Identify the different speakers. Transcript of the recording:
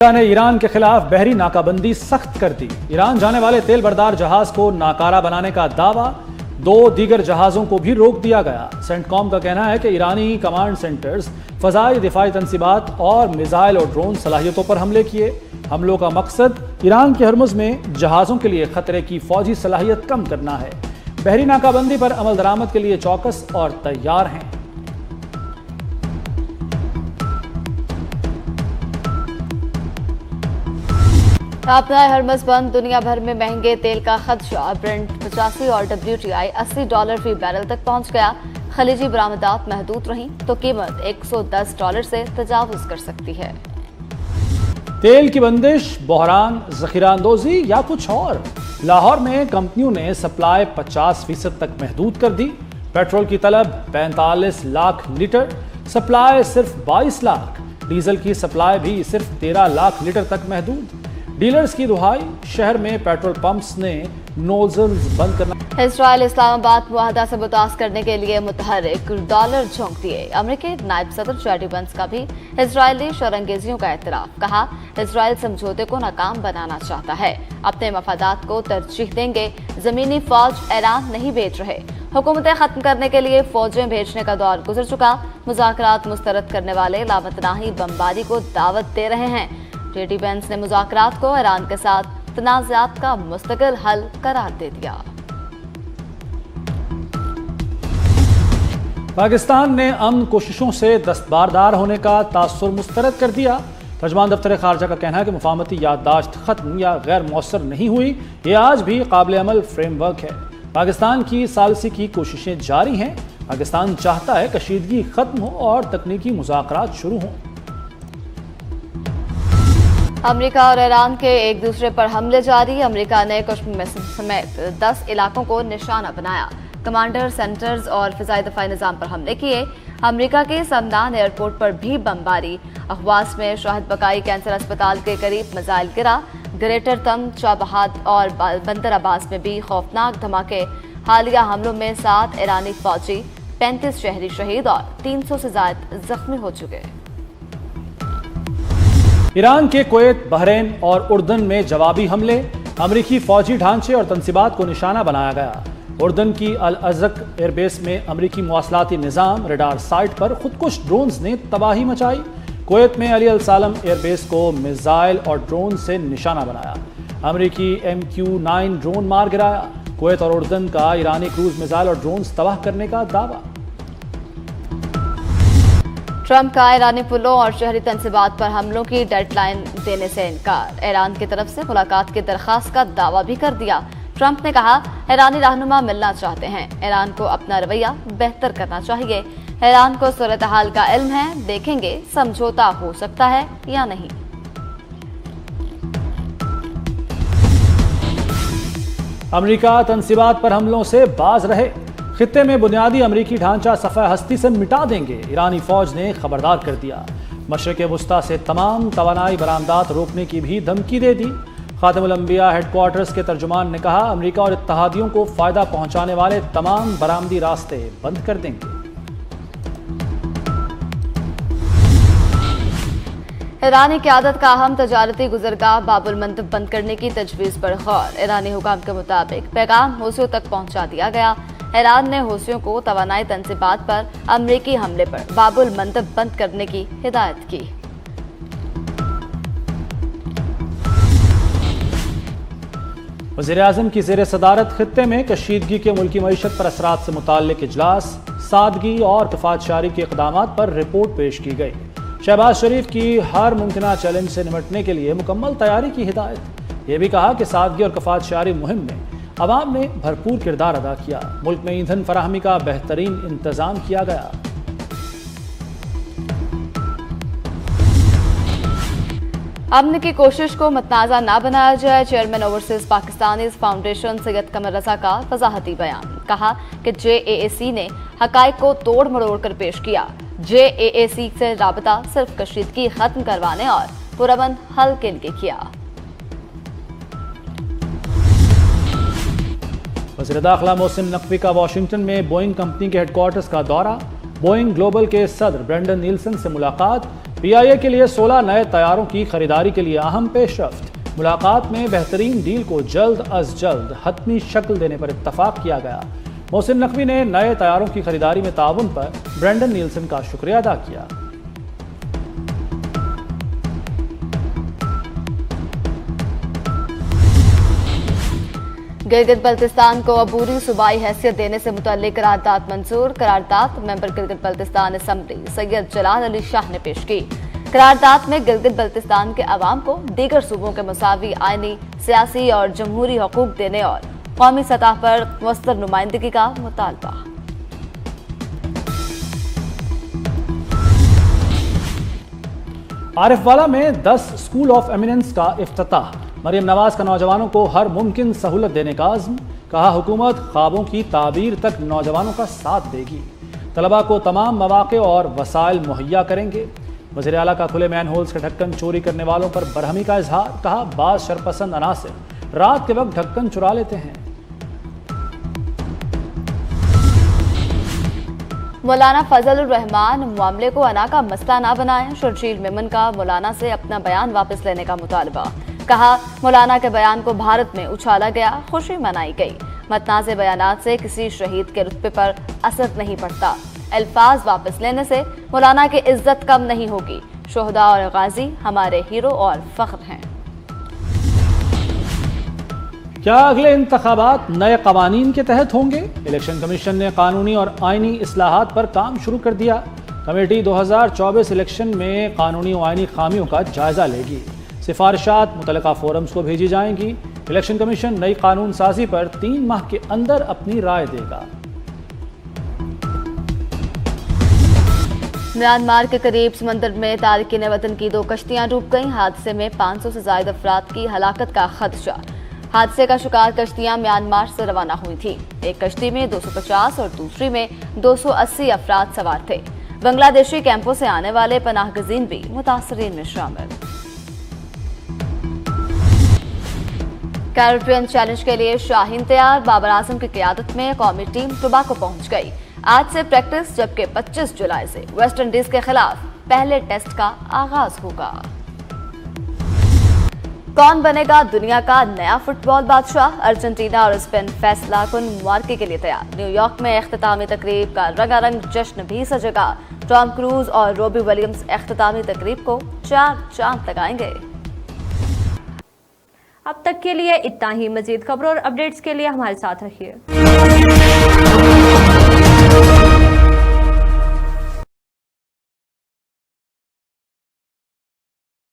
Speaker 1: America ने Iran के खिलाफ बहरी नाकाबंदी सख्त कर दी। ईरान जाने वाले तेल बरदार जहाज को नाकारा बनाने का दावा, 2 दीगर जहाजों को भी रोक दिया गया। सेंटकॉम का कहना है कि ईरानी कमांड सेंटर्स फजाई दिफाई तंसीबात और मिसाइल और ड्रोन सलाहियतों पर हमले किए। हमलों का मकसद ईरान के हरमुज में जहाजों के लिए खतरे की फौजी सलाहियत कम करना है। बहरी नाकाबंदी पर अमल दरामद के लिए चौकस और तैयार हैं।
Speaker 2: अपना हरमुज बंद, दुनिया भर में महंगे तेल का खदशा। ब्रेंट 85 और WTI $80 फी बैरल तक पहुंच गया। खलीजी बरामदात महदूद रहीं तो कीमत $110 से तजावुज कर सकती है।
Speaker 1: तेल की बंदिश, बहरान, जखीरा अंदोजी या कुछ और? लाहौर में कंपनियों ने सप्लाई 50% तक महदूद कर दी। पेट्रोल की तलब 45 लाख लीटर, सप्लाई सिर्फ 22 लाख। डीजल की सप्लाई भी सिर्फ 13 लाख लीटर तक महदूद। डीलर्स की दुहाई, शहर में पेट्रोल पंप्स ने नोजल्स बंद करना।
Speaker 2: इजराइल इस्लामाबाद मुआहदा से मुतास करने के लिए मुतहर्रिक डॉलर झोंक दिए। अमेरिकी नायब सदर जेडी वेंस का भी इजरायली शरंगेजियों का एतराफ। कहा, इजराइल समझौते को नाकाम बनाना चाहता है, अपने मफादात को तरजीह देंगे। जमीनी फौज ईरान नहीं भेज रहे, हुकूमतें खत्म करने के लिए फौजें भेजने का दौर गुजर चुका। मुज़ाकरात मुस्तरद करने वाले लामतनाही बमबारी को दावत दे रहे हैं। जेडी वेंस ने मुज़ाकरात को ईरान के साथ तनाज़ात का मुस्तकिल हल करार दे दिया।
Speaker 1: पाकिस्तान ने अमन कोशिशों से दस्तबरदार होने का तासुर मुस्तरद कर दिया। तर्जमान दफ्तर खारजा का कहना है कि मुफाहमती याददाश्त खत्म या गैर मौसर नहीं हुई, ये आज भी काबिल अमल फ्रेमवर्क है। पाकिस्तान की सालसी की कोशिशें जारी हैं। पाकिस्तान चाहता है कशीदगी खत्म हो और तकनीकी मुज़ाकरात शुरू हों।
Speaker 2: अमेरिका और ईरान के एक दूसरे पर हमले जारी। अमेरिका ने कश्मीर समेत 10 इलाकों को निशाना बनाया। कमांडर सेंटर्स और फिजाई दफाई निजाम पर हमले किए। अमेरिका के समदान एयरपोर्ट पर भी बमबारी। अखवास में शाहिद बकाई कैंसर अस्पताल के करीब मिसाइल गिरा। ग्रेटर तम, चाबहार और बंदर अब्बास में भी खौफनाक धमाके। हालिया हमलों में 7 ईरानी फौजी, 35 शहरी शहीद और 300 से ज्यादा जख्मी हो चुके।
Speaker 1: ईरान के कुवैत, बहरीन और उर्दन में जवाबी हमले। अमरीकी फौजी ढांचे और तंसीबात को निशाना बनाया गया। उर्दन की अल अज़क एयरबेस में अमरीकी मवासलाती निज़ाम रेडार साइट पर खुदकुश ड्रोन्स ने तबाही मचाई। कुवैत में अली अल सालम एयरबेस को मिसाइल और ड्रोन से निशाना बनाया। अमरीकी MQ-9 ड्रोन मार गिराया। कुवैत और उर्दन का ईरानी क्रूज मिसाइल और ड्रोन तबाह करने का दावा।
Speaker 2: ट्रंप का ईरानी पुलों और शहरी तंसीबात पर हमलों की डेडलाइन देने से इनकार। ईरान की तरफ से मुलाकात की दरख्वास्त का दावा भी कर दिया। ट्रंप ने कहा, ईरानी रहनुमा मिलना चाहते हैं, ईरान को अपना रवैया बेहतर करना चाहिए। ईरान को सूरत हाल का इल्म है, देखेंगे समझौता हो सकता है या नहीं।
Speaker 1: अमेरिका तंसीबात पर हमलों से बाज रहे। खित्ते में बुनियादी अमरीकी ढांचा सफ़ा हस्ती से मिटा देंगे, ईरानी फौज ने खबरदार कर दिया। मशरिक़ वुस्ता से तमाम तवानाई बरामदात रोकने की भी धमकी दे दी। खातिमुल अंबिया हेडक्वार्टर्स के तर्जुमान ने कहा, अमेरिका और इत्तहादियों को फायदा पहुंचाने वाले तमाम बरामदी रास्ते बंद कर देंगे।
Speaker 2: ईरानी क़यादत का अहम तजारती गुजरगाह बाबुल मंदब बंद करने की तजवीज़ पर गौर। ईरानी हुकाम के मुताबिक पैगाम हौसियों तक पहुंचा दिया गया। ईरान ने हौसियों को तवानाई तंसीबात पर अमरीकी हमले पर बाबुल मंदब बंद करने की हिदायत की।
Speaker 1: वज़ीर-ए-आज़म की ज़ेर सदारत खित्ते में कशीदगी के मुल्की मईशत पर असरात से मुताल्लिक़ इजलास, सादगी और किफ़ायतशारी के इक़दामात पर रिपोर्ट पेश की गई। शहबाज शरीफ की हर मुमकिना चैलेंज से निपटने के लिए मुकम्मल तैयारी की हिदायत। यह भी कहा कि सादगी और किफ़ायतशारी मुहिम में अवाम ने भरपूर किरदार अदा किया। मुल्क में ईंधन फराहमी का बेहतरीन इंतजाम किया गया।
Speaker 2: अमन की कोशिश को मतनाज़ा ना बनाया जाए। Chairman overseas Pakistanis foundation Syed Qamar Raza का वजाहती बयान। कहा कि JAAC ने हकायक को तोड़ मरोड़ कर पेश किया। JAAC से राबता सिर्फ कशीदगी खत्म करवाने और पुरअमन हल के लिए किया।
Speaker 1: वज़ीर दाखिला मोहसिन नकवी का वाशिंगटन में बोइंग कंपनी के हेडक्वार्टर्स का दौरा। बोइंग ग्लोबल के सदर ब्रेंडन नील्सन से मुलाकात। PIA के लिए 16 नए तैयारों की खरीदारी के लिए अहम पेशरफ्त। मुलाकात में बेहतरीन डील को जल्द अज जल्द हतमी शक्ल देने पर इत्तफाक किया गया। मोहसिन नकवी ने नए तैयारों की खरीदारी में ताउन पर ब्रेंडन नील्सन का शुक्रिया अदा किया।
Speaker 2: गिलगित बल्तिस्तान को अबूरी सूबाई हैसियत देने से मुतल्लिक करारदाद मंजूर। करारदाद मेंबर गिलगित बल्तिस्तान असम्बली सैयद जलाल अली शाह ने पेश की। करारदाद में गिलगित बल्तिस्तान के अवाम को दीगर सूबों के मुसावी आईनी, सियासी और जमहूरी हकूक देने और कौमी सतह पर मुस्तर नुमाइंदगी का मुतालबा।
Speaker 1: आरिफवाला में 10 स्कूल ऑफ एमिनेंस का इफ्तिताह। मरियम नवाज का नौजवानों को हर मुमकिन सहूलत देने का अज़्म। कहा, हुकूमत ख्वाबों की ताबीर तक नौजवानों का साथ देगी। तलबा को तमाम मौक़े और वसाइल मुहैया करेंगे। वज़ीर आला का खुले मैन होल्स के ढक्कन चोरी करने वालों पर बरहमी का इजहार। कहा, बाज़ शरपसंद अनासिर रात के वक्त ढक्कन चुरा लेते हैं।
Speaker 2: मौलाना फजल रहमान मामले को अना का मसला ना बनाएं। शर्जील मेमन का मौलाना से अपना बयान वापस लेने का मुतालबा। कहा, मौलाना के बयान को भारत में उछाला गया, खुशी मनाई गई। मतनाज़े बयानात से किसी शहीद के रुतबे पर असर नहीं पड़ता। अल्फाज वापस लेने से मौलाना की इज्जत कम नहीं होगी। शोहदा और गाजी हमारे हीरो और फख्र हैं।
Speaker 1: क्या अगले इंतखाबात नए कवानीन के तहत होंगे? इलेक्शन कमीशन ने कानूनी और आइनी इस्लाहात पर काम शुरू कर दिया। कमेटी 2024 इलेक्शन में कानूनी और आइनी खामियों का जायजा लेगी। सिफारिशात मुतल्लिका फोरम्स को भेजी जाएंगी। इलेक्शन कमीशन नई कानून साजी पर 3 माह के अंदर अपनी राय देगा।
Speaker 2: म्यांमार के करीब समंदर में तारिकीन वतन की 2 कश्तियां डूब गईं। हादसे में 500 से ज्यादा अफराद की हलाकत का खदशा। हादसे का शिकार कश्तियां म्यांमार से रवाना हुई थी। एक कश्ती में 250 और दूसरी में 280 अफराद सवार थे। बांग्लादेशी कैंपों से आने वाले पनाहगजीन भी मुतासरीन में शामिल। कैरिबियन चैलेंज के लिए शाहीन तैयार। बाबर आजम की क़ियादत में कौमी टीम टोबाको पहुंच गई। आज से प्रैक्टिस, जबकि 25 जुलाई से वेस्ट इंडीज के खिलाफ पहले टेस्ट का आगाज होगा। कौन बनेगा दुनिया का नया फुटबॉल बादशाह? अर्जेंटीना और स्पेन फैसला कुन मुबारकी के लिए तैयार। न्यूयॉर्क में इख्तितामी तकरीब का रंगारंग जश्न भी सजेगा। टॉम क्रूज और रॉबी विलियम्स इख्तितामी तकरीब को 4 चांद लगाएंगे।
Speaker 3: अब तक के लिए इतना ही। मजीद खबरों और अपडेट्स के लिए हमारे साथ रहिए।